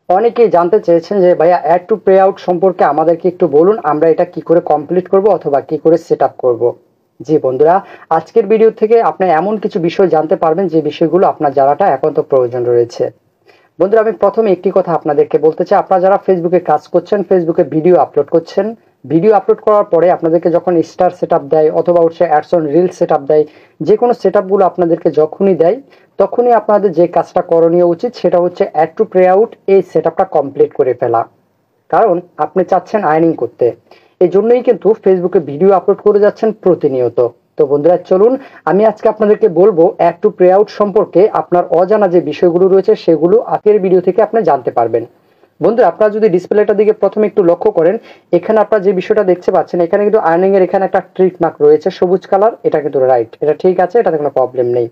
অনেকেই জানতে চেয়েছেন যে ভাইয়া অ্যাড টু পে আউট সম্পর্কে আমাদেরকে একটু বলুন, আমরা এটা কি করে কমপ্লিট করব অথবা কি করে সেট আপ করবো। জি বন্ধুরা, আজকের ভিডিও থেকে আপনি এমন কিছু বিষয় জানতে পারবেন যে বিষয়গুলো আপনার জানাটা একান্ত প্রয়োজন রয়েছে। বন্ধুরা, আমি প্রথমে একটি কথা আপনাদেরকে বলতে চাই, আপনারা যারা ফেসবুকে কাজ করছেন, ফেসবুকে ভিডিও আপলোড করছেন, ভিডিও আপলোড করার পরে আপনাদেরকে যখন স্টার সেট আপ দেয় অথবা হচ্ছে ads on reel set up দেয়, যে কোনো সেট আপগুলো আপনাদেরকে যখনই দেয় তখনই আপনাদের যে কাজটা করণীয় উচিত সেটা হচ্ছে অ্যাড টু পে আউট এই সেট আপটা কমপ্লিট করে ফেলা। কারণ আপনি চাচ্ছেন আর্নিং করতে, এই জন্যই কিন্তু ফেসবুকে ভিডিও আপলোড করে যাচ্ছেন প্রতিনিয়ত। তো বন্ধুরা চলুন, আমি আজকে আপনাদেরকে বলবো অ্যাড টু পে আউট সম্পর্কে আপনার অজানা যে বিষয়গুলো রয়েছে সেগুলো আগের ভিডিও থেকে আপনি জানতে পারবেন। বন্ধুরা, আপনারা যদি ডিসপ্লেটার দিকে প্রথমে একটু লক্ষ্য করেন, এখানে আপনারা যে বিষয়টা দেখতে পাচ্ছেন, এখানে কিন্তু আর্নিং এর এখানে একটা ট্রিক মার্ক রয়েছে সবুজ কালার, এটা কিন্তু রাইট, এটা ঠিক আছে, এটাতে কোনো প্রবলেম নেই।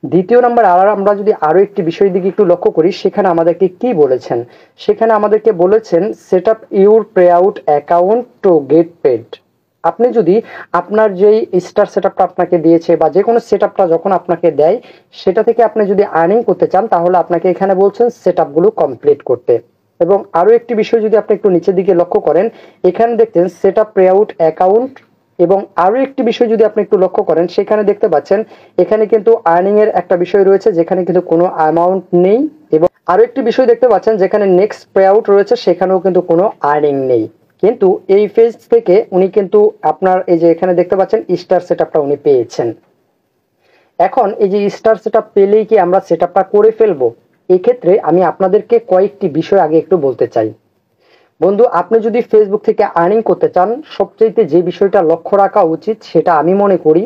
দ্বিতীয় নাম্বার আর আমরা যদি আরো একটি বিষয়ের দিকে একটু লক্ষ্য করি, সেখানে আমাদেরকে কি বলেছেন, সেখানে আমাদেরকে বলেছেন set up your payout account to get paid. আপনি যদি আপনার যেই স্টার সেট আপটা আপনাকে দিয়েছে বা যে কোনো সেট আপটা যখন আপনাকে দেয় সেটা থেকে আপনি যদি আর্নিং করতে চান তাহলে আপনাকে এখানে বলছেন সেট আপগুলো কমপ্লিট করতে। এবং আরো একটি বিষয় যদি আপনি একটু নিচের দিকে লক্ষ্য করেন, এখানে দেখতেন set up pay out account. এবং আরো একটি বিষয় যদি আপনি একটু লক্ষ্য করেন, সেখানে দেখতে পাচ্ছেন এখানে কিন্তু আর্নিং এর একটা বিষয় রয়েছে যেখানে কিন্তু কোনো অ্যামাউন্ট নেই। এবং আরো একটি বিষয় দেখতে পাচ্ছেন যেখানে নেক্সট পে আউট রয়েছে, সেখানেও কিন্তু কোনো আর্নিং নেই। কিন্তু এই ফেজ থেকে উনি কিন্তু আপনার এই যে এখানে দেখতে পাচ্ছেন স্টার সেটআপটা উনি পেয়েছেন। এখন এই যে স্টার সেটআপ পেলেই কি আমরা সেটআপটা করে ফেলবো? এই ক্ষেত্রে আমি আপনাদেরকে কয়েকটি বিষয় আগে একটু বলতে চাই। বন্ধু, আপনি যদি ফেসবুক থেকে আর্নিং করতে চান, সবচেয়ে যে বিষয়টা লক্ষ্য রাখা উচিত সেটা আমি মনে করি,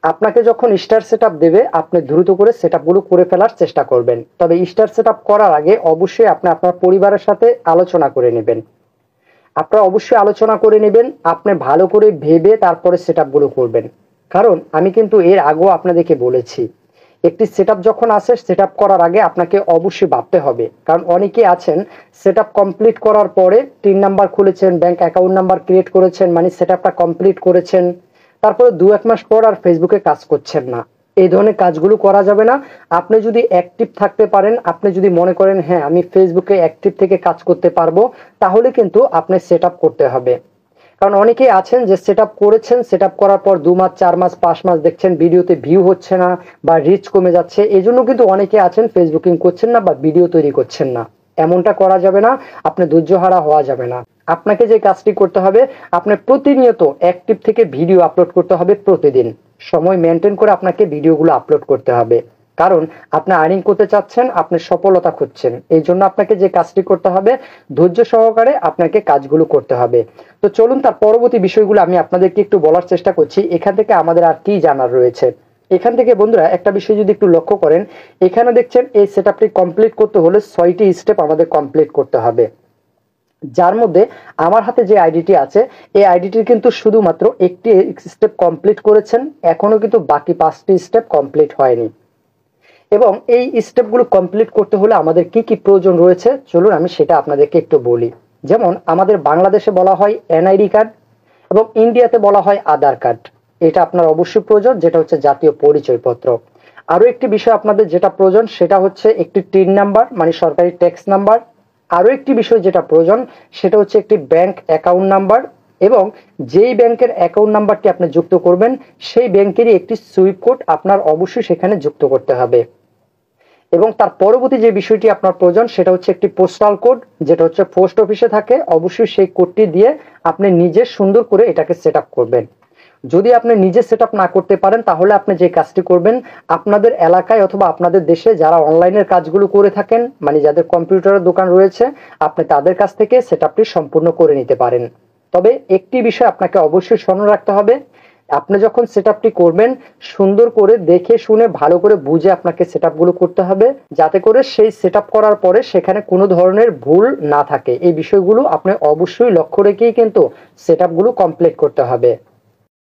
আপনাকে যখন স্টার সেটআপ দেবে আপনি দ্রুত করে সেটআপগুলো করে ফেলার চেষ্টা করবেন। তবে স্টার সেটআপ করার আগে অবশ্যই আপনি আপনার পরিবারের সাথে আলোচনা করে নেবেন। আপনারা অবশ্যই আলোচনা করে নেবেন, আপনি ভালো করে ভেবে তারপরে সেটআপগুলো করবেন। কারণ আমি কিন্তু এর আগেও আপনাদেরকে বলেছি, একটি সেটআপ যখন আসে সেটআপ করার আগে আপনাকে অবশ্যই ভাবতে হবে। কারণ অনেকে আছেন সেটআপ কমপ্লিট করার পরে 3 নাম্বার খুলেছেন, ব্যাংক অ্যাকাউন্ট নাম্বার ক্রিয়েট করেছেন, মানে সেটআপটা কমপ্লিট করেছেন, তারপরে 2-1 মাস পর আর ফেসবুকে কাজ করছেন না। এই ধরনের কাজগুলো করা যাবে না। আপনি যদি অ্যাক্টিভ থাকতে পারেন, আপনি যদি মনে করেন হ্যাঁ আমি ফেসবুকে অ্যাক্টিভ থেকে কাজ করতে পারবো, তাহলে কিন্তু আপনি সেটআপ করতে হবে। কারণ অনেকেই আছেন যে সেটআপ করেছেন, সেটআপ করার পর 2 মাস 4 মাস 5 মাস দেখছেন ভিডিওতে ভিউ হচ্ছে না বা রিচ কমে যাচ্ছে, এজন্য কিন্তু অনেকে আছেন ফেসবুকিং করছেন না বা ভিডিও তৈরি করছেন না। এমনটা করা যাবে না, আপনি ধৈর্যহারা হওয়া যাবে না। আপনাকে যে কাজটি করতে হবে, আপনি প্রতিনিয়ত অ্যাক্টিভ থেকে ভিডিও আপলোড করতে হবে, প্রতিদিন সময় মেনটেন করে আপনাকে ভিডিওগুলো আপলোড করতে হবে। কারণ আপনি আর্নিং করতে চাচ্ছেন, আপনি সফলতা খুঁজছেন, এই জন্য আপনাকে যে কাজটি করতে হবে ধৈর্য সহকারে আপনাকে কাজগুলো করতে হবে। তো চলুন তার পরবর্তী বিষয়গুলো আমি আপনাদেরকে একটু বলার চেষ্টা করছি, এখান থেকে আমাদের আর কি জানার রয়েছে। এখান থেকে বন্ধুরা একটা বিষয় যদি একটু লক্ষ্য করেন, এখানে দেখছেন এই সেটআপটি কমপ্লিট করতে হলে 6টি স্টেপ আমাদের কমপ্লিট করতে হবে। যার মধ্যে আমার হাতে যে আইডিটি আছে, এই আইডিটির কিন্তু শুধুমাত্র একটি স্টেপ কমপ্লিট করেছেন, এখনো কিন্তু বাকি 5টি স্টেপ কমপ্লিট হয়নি। এবং এই স্টেপগুলো কমপ্লিট করতে হলে আমাদের কি কি প্রয়োজন রয়েছে চলুন আমি সেটা আপনাদেরকে একটু বলি। যেমন আমাদের বাংলাদেশে বলা হয় এনআইডি কার্ড এবং ইন্ডিয়াতে বলা হয় আধার কার্ড। এটা আপনার অবশ্যই প্রয়োজন, যেটা হচ্ছে জাতীয় পরিচয়পত্র। আরো একটি বিষয় আপনাদের যেটা প্রয়োজন সেটা হচ্ছে একটি টিন নাম্বার, মানে সরকারি ট্যাক্স নাম্বার। আরো একটি বিষয় যেটা প্রয়োজন সেটা হচ্ছে একটি ব্যাংক অ্যাকাউন্ট নাম্বার, এবং যেই ব্যাংকের অ্যাকাউন্ট নাম্বারটি আপনি যুক্ত করবেন সেই ব্যাংকেরই একটি সুইফট কোড আপনার অবশ্যই সেখানে যুক্ত করতে হবে। এবং তার পরবর্তী যে বিষয়টি আপনার প্রয়োজন সেটা হচ্ছে একটি পোস্টাল কোড, যেটা হচ্ছে পোস্ট অফিসে থাকে। অবশ্যই সেই কোডটি দিয়ে আপনি নিজে সুন্দর করে এটাকে সেট আপ করবেন। যদি আপনি নিজে সেট আপ না করতে পারেন তাহলে আপনি যে কাজটি করবেন, আপনাদের এলাকায় অথবা আপনাদের দেশে যারা অনলাইনের কাজগুলো করে থাকেন, মানে যাদের কম্পিউটারের দোকান রয়েছে, আপনি তাদের কাছ থেকে সেট আপটি সম্পূর্ণ করে নিতে পারেন। তবে একটি বিষয় আপনাকে অবশ্যই স্মরণ রাখতে হবে, আপনি যখন সেটআপটি করবেন সুন্দর করে দেখে শুনে ভালো করে বুঝে আপনাকে সেটআপগুলো করতে হবে, যাতে করে সেই সেটআপ করার পরে সেখানে কোনো ধরনের ভুল না থাকে। এই বিষয়গুলো আপনি অবশ্যই লক্ষ্য রেখেই কিন্তু সেটআপগুলো কমপ্লিট করতে হবে।